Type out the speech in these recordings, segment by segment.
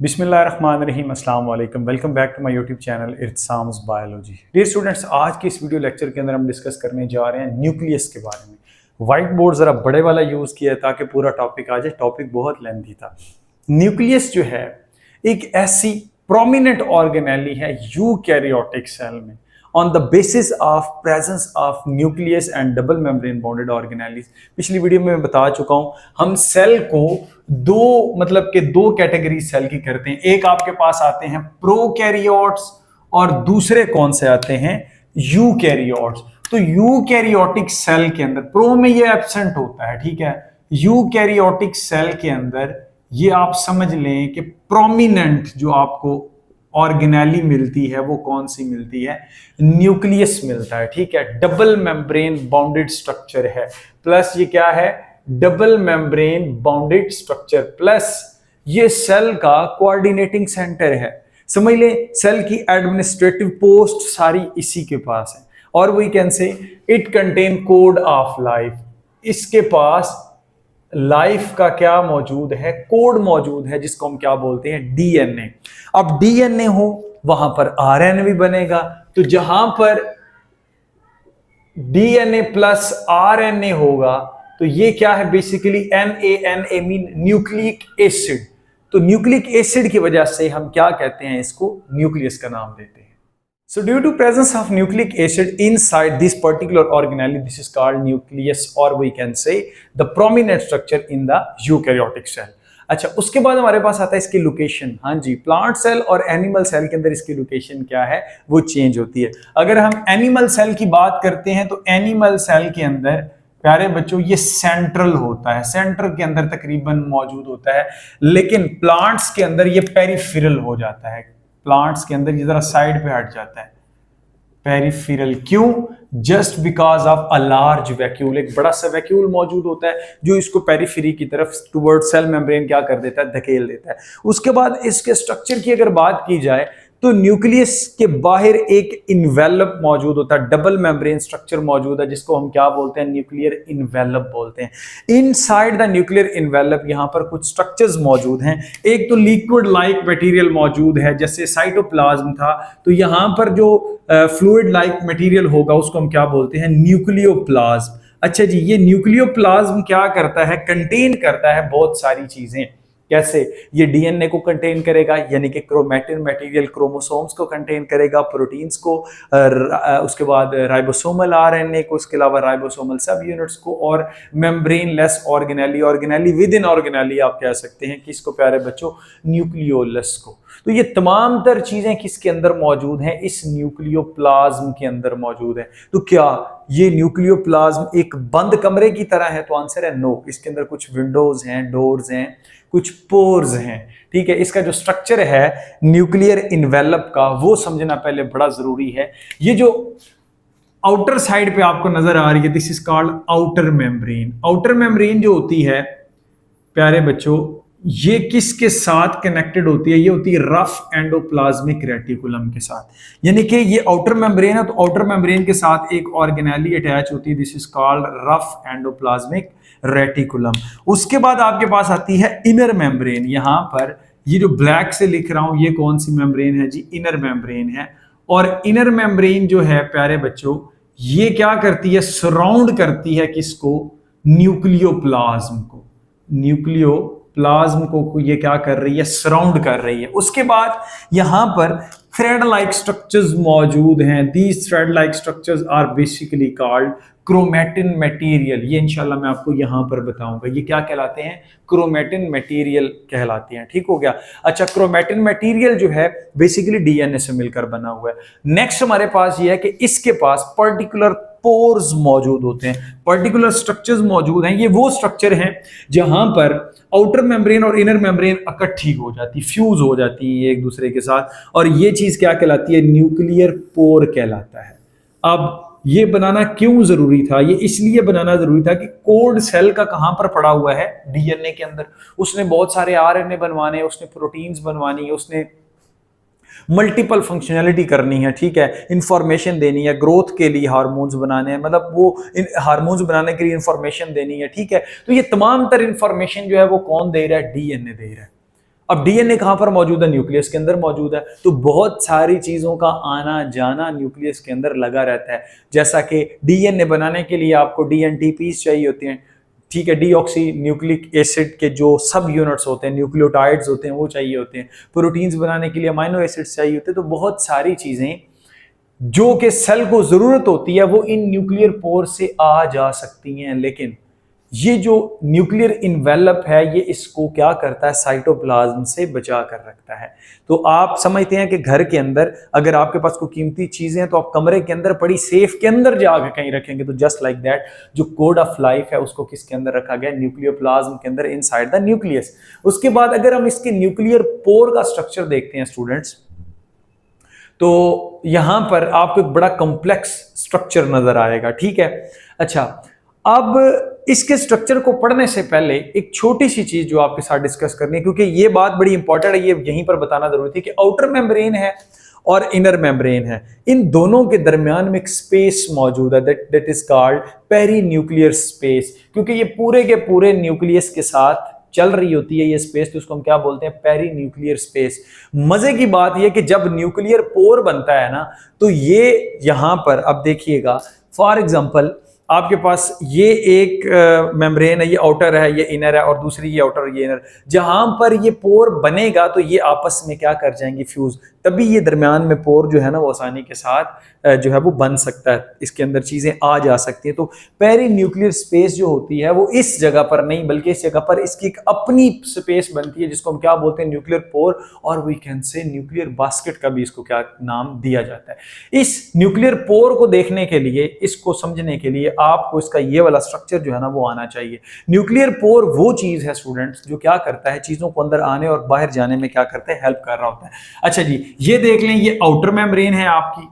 बिस्मिल्लाहिर्रहमानिर्रहीम, अस्सलाम वालेकुम। Welcome back to my YouTube channel Irtisam's biology. Dear students, आज के इस वीडियो लेक्चर के अंदर हम डिस्कस करने जा रहे हैं न्यूक्लियस के बारे में। वाइट बोर्ड ज़रा बड़े वाला यूज़ किया है ताकि पूरा टॉपिक आ जाए। टॉपिक बहुत लेंथी था। न्यूक्लियस जो है एक ऐसी प्रोमिनेंट ऑर्गेनेली है यूकैरियोटिक सेल में on the basis of presence of nucleus and double membrane bonded organelles. पिछली वीडियो में मैं बता चुका हूं, हम सेल को दो कैटेगरी सेल की करते हैं। एक आपके पास आते हैं प्रोकैरियोट्स और दूसरे कौन से आते हैं, यूकैरियोट्स। तो यूकैरियोटिक सेल के अंदर प्रो में ये एब्सेंट होता है, ठीक है। यूकैरियोटिक सेल के अंदर ये आप समझ लें कि प्रोमिनेंट जो आपको ऑर्गेनेली मिलती है वो कौन सी मिलती है, न्यूक्लियस मिलता है, ठीक है। डबल मेम्ब्रेन बाउंडेड स्ट्रक्चर है, प्लस ये क्या है, double membrane bounded structure plus ये सेल का कोऑर्डिनेटिंग सेंटर है। समझ ले, सेल की एडमिनिस्ट्रेटिव पोस्ट सारी इसी के पास है। और we can say it contain code of life, इसके पास लाइफ का क्या मौजूद है, कोड मौजूद है, जिसको हम क्या बोलते हैं, डीएनए। अब डीएनए हो वहां पर आरएनए भी बनेगा। तो जहां पर डीएनए प्लस आरएनए होगा तो ये क्या है, basically NA mean nucleic acid. तो न्यूक्लिक एसिड की वजह से हम क्या कहते हैं, इसको न्यूक्लियस का नाम देते हैं। So due to presence of nucleic acid inside this particular organelle, this is called nucleus, or we can say the prominent structure in the eukaryotic cell. अच्छा, उसके बाद हमारे पास आता है इसकी लोकेशन। हाँ जी, प्लांट सेल और एनिमल सेल के अंदर इसकी लोकेशन क्या है, वो चेंज होती है। अगर हम एनिमल सेल की बात करते हैं तो एनिमल सेल के अंदर प्यारे बच्चों ये सेंट्रल होता है, सेंटर के अंदर तकरीबन मौजूद होता है। लेकिन प्लांट्स के अंदर ये पेरिफेरल हो जाता है, प्लांट्स के अंदर ये जरा साइड पे हट जाता है, पेरिफेरल। क्यों? Just because of a large vacuole, एक बड़ा सा वैक्यूल मौजूद होता है जो इसको पेरिफेरी की तरफ टुवर्ड सेल मेम्ब्रेन क्या कर देता है, धकेल देता है। उसके बाद इसके स्ट्रक्चर की अगर बात की जाए तो न्यूक्लियस के बाहर एक इन्वेलप मौजूद होता है, डबल मेम्ब्रेन स्ट्रक्चर मौजूद है, जिसको हम क्या बोलते हैं, न्यूक्लियर इन्वेलप बोलते हैं। इनसाइड द न्यूक्लियर इन्वेलप यहां पर कुछ स्ट्रक्चर्स मौजूद हैं। एक तो लिक्विड लाइक मटेरियल मौजूद है, जैसे साइटोप्लाज्म था, तो यहां पर जो फ्लूइड लाइक मटेरियल होगा उसको हम क्या बोलते हैं, न्यूक्लियोप्लाज्म। अच्छा जी, ये न्यूक्लियोप्लाज्म क्या करता है, कंटेन करता है बहुत सारी चीजें। कैसे? ये डीएनए को कंटेन करेगा, यानी कि क्रोमैटिन मटेरियल, क्रोमोसोम्स को कंटेन करेगा, प्रोटीन्स को, उसके बाद राइबोसोमल आरएनए को, उसके अलावा राइबोसोमल सब यूनिट्स को, और membrane less organelle, organelle with in organelle आप कह सकते हैं किसको प्यारे बच्चों, न्यूक्लियोलस को। तो ये तमाम तर चीजें किसके अंदर मौजूद हैं, इस न्यूक्लियोप्लाज्म के अंदर मौजूद है। तो क्या ये न्यूक्लियोप्लाज्म एक बंद कमरे की तरह है? तो आंसर है नो। इसके अंदर कुछ विंडोज हैं, डोर्स हैं, कुछ पोर्स हैं, ठीक है। इसका जो स्ट्रक्चर है न्यूक्लियर इन्वेलप का, वो समझना पहले बड़ा जरूरी है। ये जो आउटर साइड पे आपको नजर आ रही है, this is called outer membrane. Outer membrane जो होती है प्यारे बच्चों, ये किसके साथ कनेक्टेड होती है, ये होती है रफ एंडोप्लाज्मिक रेटिकुलम के साथ। यानी कि ये आउटर मेम्ब्रेन है तो आउटर मेम्ब्रेन के साथ एक ऑर्गेनेली अटैच होती है, this is called rough endoplasmic reticulum. उसके बाद आपके पास आती है इनर मेम्ब्रेन। यहां पर ये जो ब्लैक से लिख रहा हूं, ये कौन सी मेम्ब्रेन है जी, इनर मेम्ब्रेन है। और इनर मेम्ब्रेन जो है प्यारे बच्चों, ये क्या करती है, सराउंड करती है किसको, न्यूक्लियोप्लाज्म को। न्यूक्लियोप्लाज्म को ये क्या कर रही है, सराउंड कर रही है। उसके बाद यहां पर थ्रेड लाइक स्ट्रक्चर्स मौजूद हैं। These thread like structures are basically called chromatin material. ये इंशाल्लाह मैं आपको यहां पर बताऊंगा, ये क्या कहलाते हैं, क्रोमैटिन मटेरियल कहलाते हैं, ठीक हो गया। अच्छा, क्रोमैटिन मटेरियल जो है बेसिकली डीएनए से मिलकर बना हुआ है। नेक्स्ट हमारे पास ये है कि इसके पास पर्टिकुलर पोर्स मौजूद होते हैं, पर्टिकुलर स्ट्रक्चर्स मौजूद हैं। ये वो स्ट्रक्चर हैं जहां पर आउटर मेम्ब्रेन और इनर मेम्ब्रेन इकट्ठी हो जाती, फ्यूज हो जाती है एक दूसरे के साथ, और ये चीज क्या कहलाती है, न्यूक्लियर पोर कहलाता है। अब ये बनाना क्यों जरूरी था, ये इसलिए बनाना जरूरी था कि कोड सेल का कहां पर पड़ा हुआ है, डीएनए के अंदर। उसने बहुत सारे आरएनए बनवाने, उसने प्रोटीन्स बनवानी है, उसने मल्टीपल फंक्शनैलिटी करनी है, ठीक है, इंफॉर्मेशन देनी है, ग्रोथ के लिए हार्मोन्स बनाने हैं, मतलब वो हार्मोन्स बनाने के लिए इंफॉर्मेशन देनी है, ठीक है। तो ये तमाम तर इंफॉर्मेशन जो है वो कौन दे रहा है, डीएनए दे रहा है। अब डीएनए कहां पर मौजूद है? न्यूक्लियस के अंदर मौजूद है। तो बहुत सारी चीजों का आना जाना न्यूक्लियस के अंदर लगा रहता है। जैसा कि डीएनए बनाने के लिए आपको डीएनटीपीस चाहिए होते हैं, ठीक है, डीऑक्सी न्यूक्लिक एसिड के जो सब यूनिट्स होते हैं, न्यूक्लियोटाइड्स होते हैं, वो चाहिए होते हैं। प्रोटीन्स बनाने के लिए अमाइनो एसिड्स चाहिए होते हैं। तो बहुत सारी चीजें जो कि सेल को जरूरत होती है वो इन न्यूक्लियर पोर से आ जा सकती हैं, लेकिन ये जो न्यूक्लियर इन्वेलप है ये इसको क्या करता है? साइटोप्लाज्म से बचा कर रखता है। तो आप समझते हैं कि घर के अंदर अगर आपके पास कोई कीमती चीजें हैं तो आप कमरे के अंदर पड़ी सेफ के अंदर जाकर कहीं रखेंगे। तो जस्ट लाइक दैट जो कोड ऑफ लाइफ है उसको किसके अंदर रखा गया? न्यूक्लियोप्लाज्म के अंदर, इनसाइड द न्यूक्लियस। उसके बाद अगर हम इसके न्यूक्लियर पोर का स्ट्रक्चर देखते हैं स्टूडेंट्स, तो यहां पर आपको एक बड़ा कॉम्प्लेक्स स्ट्रक्चर नजर आएगा, ठीक है। अच्छा, अब इसके स्ट्रक्चर को पढ़ने से पहले एक छोटी सी चीज जो आपके साथ डिस्कस करनी है, क्योंकि ये बात बड़ी इंपॉर्टेंट है, ये यहीं पर बताना जरूरी थी कि आउटर मेम्ब्रेन है और इनर मेम्ब्रेन है, इन दोनों के दरमियान में एक स्पेस मौजूद है that is called perinuclear space. क्योंकि ये पूरे के पूरे न्यूक्लियस के साथ चल रही होती है ये स्पेस, तो उसको हम क्या बोलते हैं? Perinuclear space. मजे की बात यह कि जब न्यूक्लियर पोर बनता है ना, तो ये यहां पर अब देखिएगा, फॉर एग्जांपल आपके पास ये एक मेम्ब्रेन है, ये आउटर है, ये इनर है, और दूसरी ये आउटर, ये इनर। जहां पर ये पोर बनेगा तो ये आपस में क्या कर जाएंगे? फ्यूज। तभी ये दरमियान में पोर जो है ना वो आसानी के साथ जो है वो बन सकता है, इसके अंदर चीजें आ जा सकती हैं। तो पेरी न्यूक्लियर स्पेस जो होती है वो इस जगह पर नहीं बल्कि इस जगह पर इसकी एक अपनी स्पेस बनती है जिसको हम क्या बोलते हैं? न्यूक्लियर पोर, और we can say nuclear basket का भी इसको क्या नाम दिया जाता है। इस न्यूक्लियर पोर को देखने के लिए, इसको समझने के लिए आपको इसका ये वाला स्ट्रक्चर जो है ना वो आना चाहिए। न्यूक्लियर पोर वो चीज है स्टूडेंट्स जो क्या करता है? चीजों को अंदर आने और बाहर जाने में क्या करता है? हेल्प कर रहा होता है। अच्छा जी, ये देख लें, ये आउटर मेम्ब्रेन है आपकी,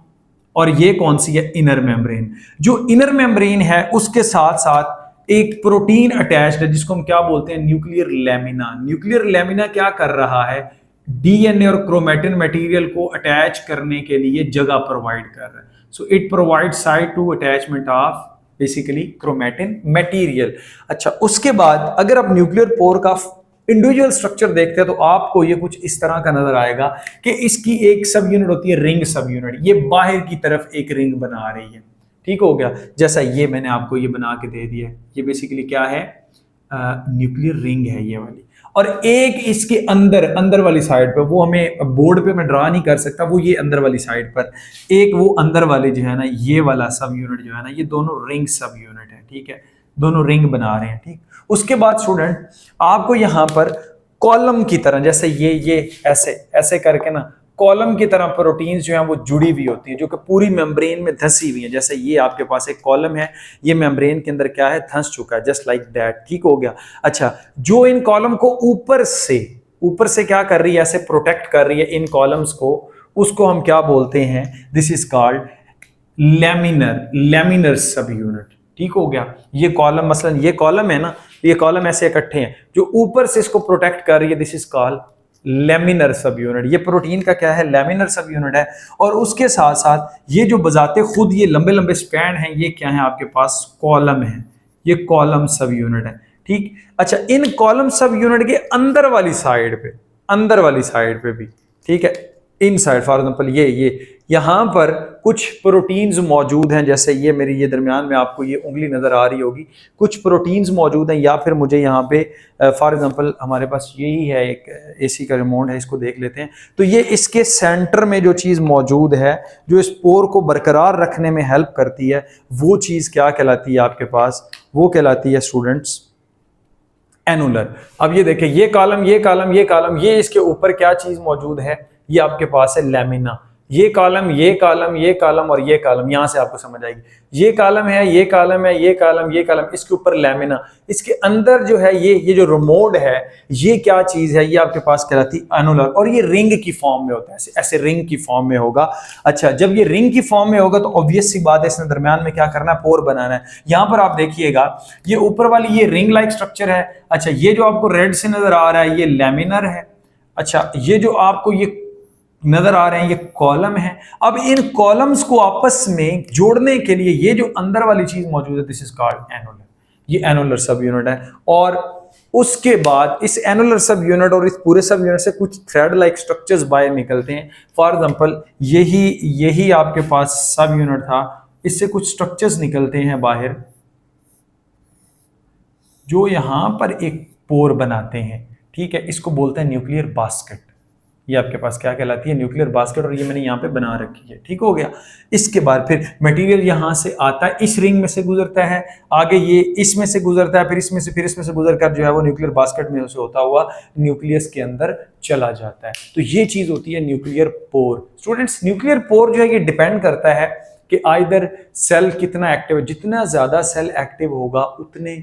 और ये कौन सी है? Inner membrane. जो इनर मेम्ब्रेन है उसके साथ साथ एक प्रोटीन अटैच्ड है जिसको हम क्या बोलते हैं? Nuclear lamina. न्यूक्लियर लैमिना क्या कर रहा है? डीएनए और क्रोमैटिन मटेरियल को अटैच करने के लिए जगह प्रोवाइड कर रहा है। So it provide site to attachment of basically chromatin material. अच्छा, उसके बाद अगर आप न्यूक्लियर पोर का इंडिविजुअल स्ट्रक्चर देखते हैं तो आपको ये कुछ इस तरह का नजर आएगा कि इसकी एक सब यूनिट होती है रिंग सब यूनिट, ये बाहर की तरफ एक रिंग बना रही है, ठीक हो गया। जैसा ये मैंने आपको ये बना के दे दिया, ये बेसिकली क्या है? न्यूक्लियर रिंग है ये वाली। और एक इसके अंदर वाली साइड पर, वो हमें बोर्ड पे मैं ड्रा नहीं कर सकता, वो ये अंदर वाली साइड पर एक वो अंदर वाले जो है ना, ये वाला सब यूनिट जो है ना, ये दोनों रिंग सब यूनिट है, ठीक है, दोनों रिंग बना रहे हैं, ठीक। उसके बाद स्टूडेंट आपको यहां पर कॉलम की तरह, जैसे ये ऐसे ऐसे करके ना कॉलम की तरह प्रोटीन्स जो हैं वो जुड़ी हुई होती है, जो कि पूरी मेम्ब्रेन में धंसी हुई है। जैसे ये आपके पास एक कॉलम है, ये मेम्ब्रेन के अंदर क्या है? धंस चुका है, जस्ट लाइक दैट, ठीक हो गया। अच्छा, जो इन कॉलम को ऊपर से क्या कर रही है? ऐसे प्रोटेक्ट कर रही है इन कॉलम्स को, उसको हम क्या बोलते हैं? दिस इज कॉल्ड लैमिनर सब यूनिट, ठीक हो गया। ये कॉलम, मसलन ये कॉलम है ना, ये कॉलम ऐसे इकट्ठे हैं, जो ऊपर से इसको प्रोटेक्ट कर रही है, दिस इज कॉल्ड लेमिनर सब यूनिट। ये प्रोटीन का क्या है? लेमिनर सब यूनिट है। और उसके साथ साथ ये जो बजाते खुद ये लंबे लंबे स्पैन हैं, ये क्या है आपके पास? कॉलम है, ये कॉलम सब यूनिट है, ठीक। अच्छा, इन कॉलम सब यूनिट के अंदर वाली साइड पे भी, ठीक है, इन साइड फॉर एग्जाम्पल ये यहां पर कुछ प्रोटीन्स मौजूद हैं, जैसे ये मेरी ये दरमियान में आपको ये उंगली नजर आ रही होगी, कुछ प्रोटीन्स मौजूद हैं। या फिर मुझे यहाँ पे फॉर एग्जांपल हमारे पास यही है, एक एसी का रिमोट है, इसको देख लेते हैं। तो ये इसके सेंटर में जो चीज़ मौजूद है, जो इस पोर को बरकरार रखने में हेल्प करती है, वो चीज़ क्या कहलाती है आपके पास? वो कहलाती है स्टूडेंट्स एनुलर। अब ये देखें, ये कॉलम, ये इसके ऊपर क्या चीज़ मौजूद है? ये आपके पास है लैमिना। ये कॉलम और ये कॉलम, यहां से आपको समझ आएगी। ये कॉलम है, ये कॉलम, इसके ऊपर लैमिना। इसके अंदर जो है ये जो रिमोट है, ये क्या चीज है? ये आपके पास कहलाती है एनुलर, और ये रिंग की फॉर्म में होता है, ऐसे रिंग की फॉर्म में होगा। अच्छा, जब ये रिंग की फॉर्म में होगा तो ऑब्वियस सी बात है, इसने दरमियान में क्या करना है? पोर बनाना है। यहां पर आप देखिएगा, ये ऊपर वाली ये रिंग लाइक स्ट्रक्चर है। अच्छा, ये जो आपको रेड से नजर आ रहा है, ये लैमिनर है। अच्छा, ये जो आपको ये नजर आ रहे हैं, ये कॉलम है। अब इन कॉलम्स को आपस में जोड़ने के लिए ये जो अंदर वाली चीज मौजूद है, दिस इज कॉल्ड एनुलर। ये एनुलर सब यूनिट है। और उसके बाद इस एनुलर सब यूनिट और इस पूरे सब यूनिट से कुछ थ्रेड लाइक स्ट्रक्चर्स बाहर निकलते हैं। फॉर एग्जांपल यही आपके पास सब यूनिट था, इससे कुछ स्ट्रक्चर्स निकलते हैं बाहर जो यहां पर एक पोर बनाते हैं, ठीक है। इसको बोलते हैं न्यूक्लियर बास्केट। ये आपके पास क्या कहलाती है? Nuclear basket. और ये मैंने यहाँ पे बना रखी है, ठीक हो गया। इसके बाद फिर मटेरियल यहाँ से आता है, इस रिंग में से गुजरता है, आगे ये इसमें से गुजरता है, फिर इसमें से गुजरकर जो है वो न्यूक्लियर बास्केट में से होता हुआ न्यूक्लियस के अंदर चला जाता है। तो ये चीज होती है nuclear pore. Students, nuclear pore जो है ये डिपेंड करता है कि आइदर सेल कितना एक्टिव है। जितना ज्यादा सेल एक्टिव होगा उतने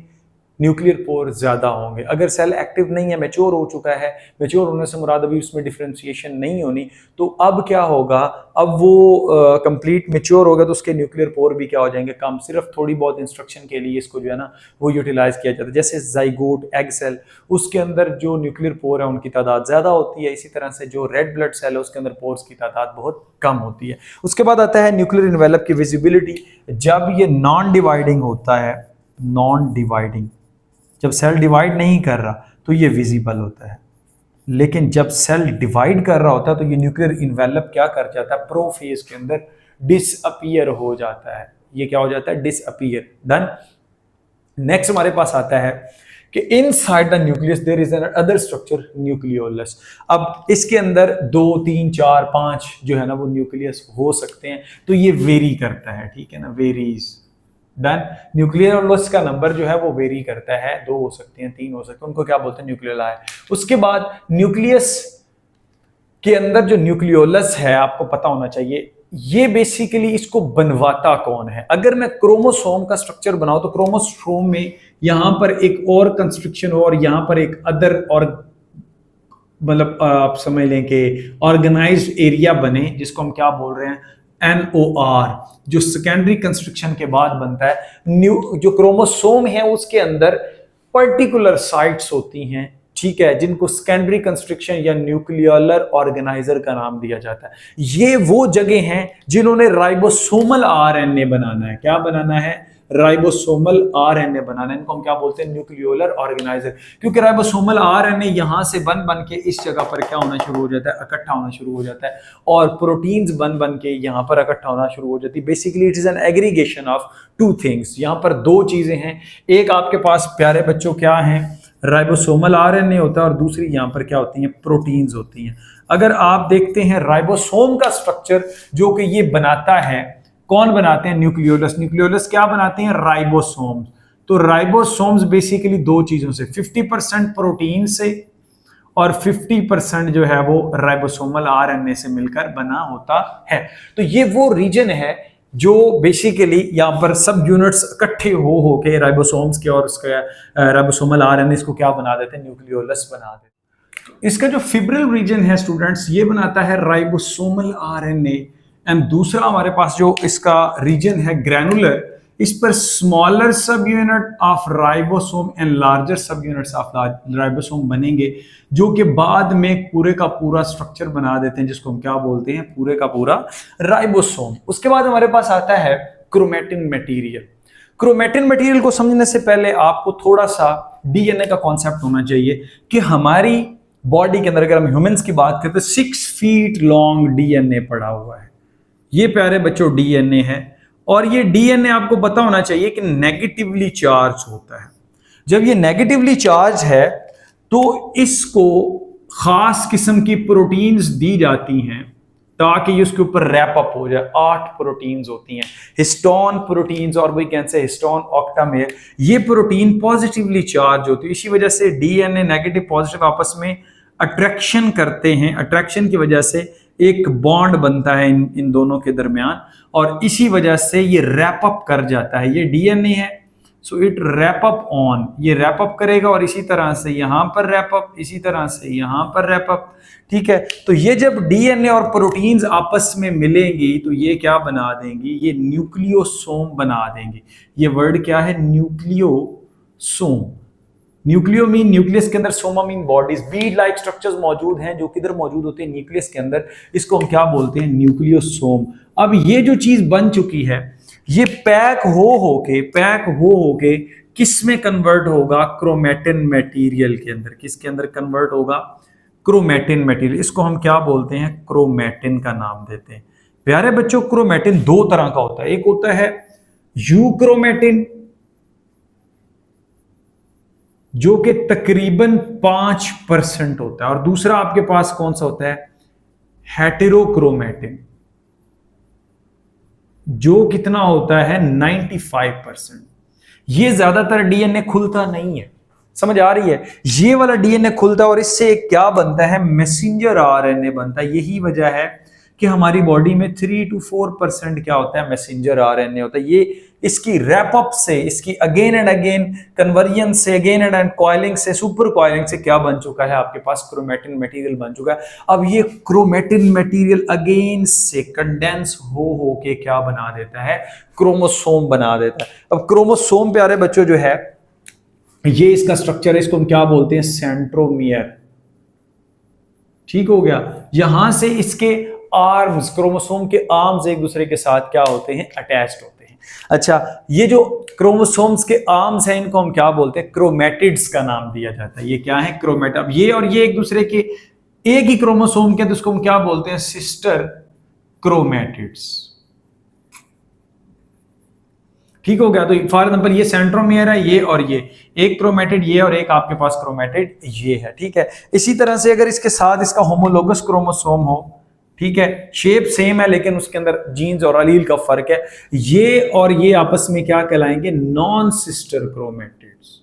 न्यूक्लियर पोर ज्यादा होंगे। अगर सेल एक्टिव नहीं है, मैच्योर हो चुका है, मैच्योर होने से मुराद अभी उसमें डिफरेंशिएशन नहीं होनी, तो अब क्या होगा, अब वो कंप्लीट मैच्योर होगा तो उसके न्यूक्लियर पोर भी क्या हो जाएंगे, कम। सिर्फ थोड़ी बहुत इंस्ट्रक्शन के लिए इसको जो है ना वो यूटिलाइज किया जाता है। जैसे जाइगोट एग सेल, उसके अंदर जो न्यूक्लियर पोर है उनकी तादाद ज्यादा होती है। इसी तरह से जो रेड ब्लड सेल है उसके अंदर पोर्स की तादाद बहुत कम होती है। उसके बाद आता है न्यूक्लियर इन्वेलप की विजिबिलिटी। जब ये नॉन डिवाइडिंग होता है, नॉन डिवाइडिंग, जब सेल डिवाइड नहीं कर रहा तो ये विजिबल होता है। लेकिन जब सेल डिवाइड कर रहा होता है तो ये न्यूक्लियर इन्वेलप क्या कर जाता है, प्रोफेज के अंदर डिसअपीयर हो जाता है। ये क्या हो जाता है, डिसअपीयर। डन। नेक्स्ट हमारे पास आता है कि inside the nucleus there is another structure, nucleolus. अब इसके अंदर 2, 3, 4, 5 जो है ना वो न्यूक्लियस हो सकते हैं। तो ये वेरी करता है, ठीक है ना, वेरीज। डन। न्यूक्लियोलस का नंबर जो है वो वेरी करता है, 2 हो सकते हैं, 3 हो सकते हैं, उनको क्या बोलते हैं, न्यूक्लियोलाई। उसके बाद न्यूक्लियस के अंदर जो न्यूक्लियोलस है, आपको पता होना चाहिए, ये बेसिकली इसको बनवाता कौन है। अगर मैं क्रोमोसोम का स्ट्रक्चर बनाऊं तो क्रोमोसोम में यहां पर एक और कंस्ट्रक्शन हो और यहां पर एक अदर, और मतलब आप समझ लें कि ऑर्गेनाइज्ड एरिया बने, जिसको हम क्या बोल रहे हैं, NOR, जो सेकेंडरी कंस्ट्रक्शन के बाद बनता है। जो क्रोमोसोम है उसके अंदर पर्टिकुलर साइट्स होती हैं, ठीक है, जिनको सेकेंडरी कंस्ट्रक्शन या न्यूक्लियोलर ऑर्गेनाइजर का नाम दिया जाता है। ये वो जगह हैं जिन्होंने राइबोसोमल RNA बनाना है। क्या बनाना है, राइबोसोमल RNA बनाना है। इनको हम क्या बोलते हैं, न्यूक्लियोलर ऑर्गेनाइजर। क्योंकि राइबोसोमल RNA यहां से बन के इस जगह पर क्या होना शुरू हो जाता है, इकट्ठा होना शुरू हो जाता है, और प्रोटीन्स बन के यहां पर इकट्ठा होना शुरू हो जाती है। Basically it is an aggregation of 2 things. यहां पर 2 चीजें हैं, एक आपके पास प्यारे बच्चों क्या है, राइबोसोमल RNA होता है, और दूसरी यहां पर क्या होती हैं, प्रोटीन्स होती हैं। अगर आप देखते हैं राइबोसोम का स्ट्रक्चर जो कि ये बनाता है, कौन बनाते हैं, न्यूक्लियोलस। न्यूक्लियोलस क्या बनाते हैं, राइबोसोम्स। तो राइबोसोम्स बेसिकली 2 चीजों से, 50% प्रोटीन से और 50% जो है वो राइबोसोमल RNA से मिलकर बना होता है। तो ये वो रीजन है जो बेसिकली यहाँ पर सब यूनिट्स इकट्ठे हो के राइबोसोम्स के और उसका राइबोसोमल RNA इसको क्या बना देते हैं, न्यूक्लियोलस बना देते हैं। इसका जो फिब्रिल रीजन है स्टूडेंट्स, ये बनाता है राइबोसोमल RNA। एंड दूसरा हमारे पास जो इसका रीजन है ग्रैनुलर, इस पर स्मॉलर सब unit of ribosome and larger सब यूनिट्स ऑफ राइबोसोम बनेंगे, जो कि बाद में पूरे का पूरा स्ट्रक्चर बना देते हैं, जिसको हम क्या बोलते हैं, पूरे का पूरा राइबोसोम। उसके बाद हमारे पास आता है क्रोमेटिन मटेरियल। क्रोमेटिन मटेरियल को समझने से पहले आपको थोड़ा सा DNA का कॉन्सेप्ट होना चाहिए कि हमारी बॉडी के अंदर, अगर हम ह्यूमंस की बात करें तो 6 फीट लॉन्ग DNA पड़ा हुआ है। ये प्यारे बच्चों DNA है, और ये DNA आपको पता होना चाहिए कि नेगेटिवली चार्ज होता है। जब ये नेगेटिवली चार्ज है तो इसको खास किस्म की प्रोटीन्स दी जाती हैं ताकि ये उसके ऊपर रैप अप हो जाए। 8 प्रोटीन्स होती हैं, हिस्टोन प्रोटीन्स, और वही कैन से हिस्टोन ऑक्टामेर। ये प्रोटीन पॉजिटिवली चार्ज होती है, इसी वजह से DNA नेगेटिव पॉजिटिव आपस में अट्रैक्शन करते हैं। अट्रैक्शन की वजह से एक बॉन्ड बनता है इन दोनों के दरमियान, और इसी वजह से ये रैप अप कर जाता है। ये DNA है, so it wrap up on, ये रैप अप करेगा, और इसी तरह से यहां पर रैप अप, इसी तरह से यहां पर रैप अप, ठीक है। तो ये जब DNA और प्रोटीन्स आपस में मिलेंगी तो ये क्या बना देंगी, ये न्यूक्लियोसोम बना देंगी। ये वर्ड क्या है, न्यूक्लियोसोम। न्यूक्लियो मीन न्यूक्लियस के अंदर, Soma mean bodies. Beed like structures मौजूद हैं जो किधर मौजूद होते हैं, न्यूक्लियस के अंदर। इसको हम क्या बोलते हैं, न्यूक्लियोसोम। अब ये जो चीज बन चुकी है, ये पैक हो के किस में कन्वर्ट होगा? क्रोमेटिन मटेरियल के अंदर। किसके अंदर कन्वर्ट होगा? Chromatin material. इसको हम क्या बोलते हैं? क्रोमेटिन का नाम देते हैं। प्यारे बच्चों, क्रोमेटिन दो तरह का होता है। एक होता है यूक्रोमेटिन, जो कि तकरीबन 5% होता है, और दूसरा आपके पास कौन सा होता है? हेटेरोक्रोमेटिन, जो कितना होता है? 95%। ये ज्यादातर डीएनए खुलता नहीं है, समझ आ रही है? ये वाला डीएनए खुलता है और इससे क्या बनता है? मैसेंजर आरएनए बनता है। यही वजह है कि हमारी बॉडी में 3 to 4% क्या होता है? मैसेंजर आरएनए होता है। ये इसकी रैप अप से, इसकी अगेन एंड अगेन कन्वर्जन से, अगेन एंड एंड कॉइलिंग से, सुपर कॉइलिंग से क्या बन चुका है? आपके पास क्रोमेटिन मटेरियल बन चुका है। अब ये क्रोमेटिन मटेरियल अगेन से कंडेंस हो के क्या बना देता है? क्रोमोसोम बना देता है। अब क्रोमोसोम प्यारे बच्चों जो है, ये इसका स्ट्रक्चर है, इसको हम क्या बोलते हैं? सेंट्रोमियर। ठीक हो गया? यहां से इसके आर्म्स, क्रोमोसोम के आर्म्स एक दूसरे के साथ क्या होते हैं? अटैच्ड होते हैं। अच्छा, ये जो क्रोमोसोम्स के आर्म्स हैं, इनको हम क्या बोलते हैं? क्रोमेटिड्स का नाम दिया जाता है। ये क्या है? क्रोमेट। अब ये और ये एक दूसरे के एक ही क्रोमोसोम के, तो उसको हम क्या बोलते हैं? Sister chromatids. ठीक हो गया? तो फॉर एग्जाम्पल ये सेंट्रोमियर है, ये और ये, एक क्रोमेटिड ये और एक आपके पास क्रोमेटिड ये है। ठीक है? इसी तरह से अगर इसके साथ इसका होमोलोगस क्रोमोसोम हो, ठीक है, शेप सेम है लेकिन उसके अंदर जीन्स और अलील का फर्क है, ये और ये आपस में क्या कहलाएंगे? Non sister chromatids.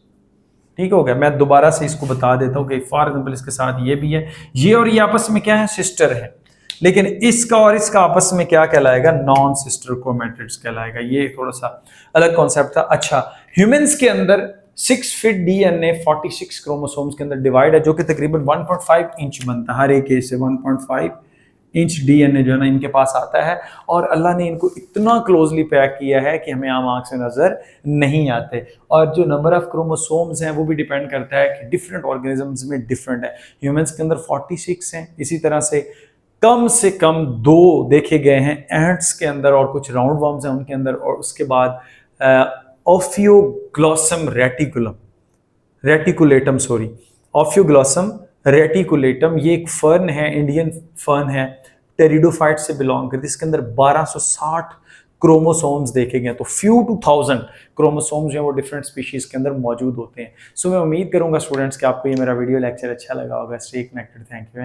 ठीक हो गया? मैं दोबारा से इसको बता देता हूं कि फॉर एग्जाम्पल इसके साथ ये भी है, ये और ये आपस में क्या है? सिस्टर है, लेकिन इसका और इसका आपस में क्या कहलाएगा? नॉन सिस्टर क्रोमेटिड्स कहलाएगा। ये थोड़ा सा अलग कॉन्सेप्ट था। अच्छा, ह्यूमंस के अंदर 6 फीट डीएनए 46 क्रोमोसोम्स के अंदर डिवाइड है, जो कि तकरीबन 1.5 इंच बनता है। हर एक से 1.5 इंच डीएनए जो है ना इनके पास आता है, और अल्लाह ने इनको इतना क्लोजली पैक किया है कि हमें आम आंख से नजर नहीं आते। और जो नंबर ऑफ क्रोमोसोम्स हैं वो भी डिपेंड करता है कि डिफरेंट ऑर्गेनिजम्स में डिफरेंट है। ह्यूमंस के अंदर 46 हैं, इसी तरह से कम 2 देखे गए हैं एंट्स के अंदर, और कुछ राउंड वर्म्स हैं उनके अंदर। और उसके बाद ओफियोग्लोसम रेटिकुलेटम, ओफियोग्लोसम रेटिकुलेटम, ये एक फर्न है, इंडियन फर्न है, टेरिडोफाइट से बिलोंग करती है। इसके अंदर 1260 क्रोमोसोम्स देखे गए, तो फ्यू टू 1000 क्रोमोसोम्स जो है वो डिफरेंट स्पीशीज के अंदर मौजूद होते हैं। सो मैं उम्मीद करूंगा स्टूडेंट्स कि आपको ये मेरा वीडियो लेक्चर अच्छा लगा होगा। Stay connected. Thank you.